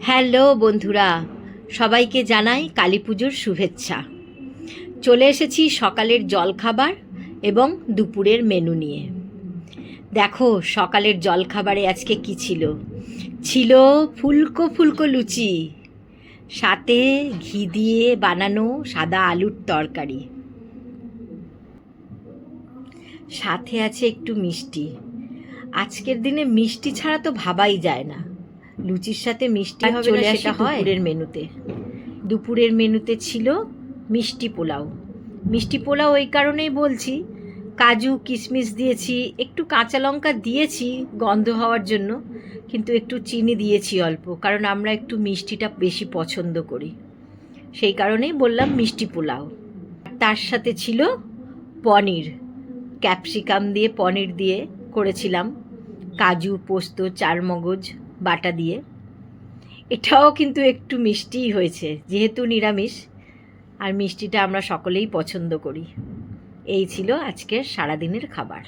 Hello বন্ধুরা, সবাইকে জানাই কালী পুজোর শুভেচ্ছা। চলে এসেছি সকালের জলখাবার এবং দুপুরের মেনু নিয়ে। দেখো সকালের জলখাবারে আজকে কি ছিল। ছিল ফুলকো ফুলকো লুচি, সাথে ঘি দিয়ে বানানো সাদা আলুর তরকারি, সাথে আছে একটু মিষ্টি। আজকের দিনে মিষ্টি ছাড়া তো ভাবাই যায় না। লুচির সাথে মিষ্টি হবে না সেটা হয় দুপুরের মেনুতে। দুপুরের মেনুতে ছিল মিষ্টি পোলাও। মিষ্টি পোলাও ওই কারণেই বলছি, কাজু কিশমিশ দিয়েছি, একটু কাঁচা লঙ্কা দিয়েছি গন্ধ হওয়ার জন্য, কিন্তু একটু চিনি দিয়েছি অল্প, কারণ আমরা একটু মিষ্টিটা বেশি পছন্দ করি, সেই কারণেই বললাম মিষ্টি পোলাও। তার সাথে ছিল পনির, ক্যাপসিকাম দিয়ে পনির দিয়ে করেছিলাম, কাজু পোস্ত চারমগজ বাটা দিয়ে। এটাও কিন্তু একটু মিষ্টিই হয়েছে, যেহেতু নিরামিষ, আর মিষ্টিটা আমরা সকলেই পছন্দ করি। এই ছিল আজকের সারাদিনের খাবার।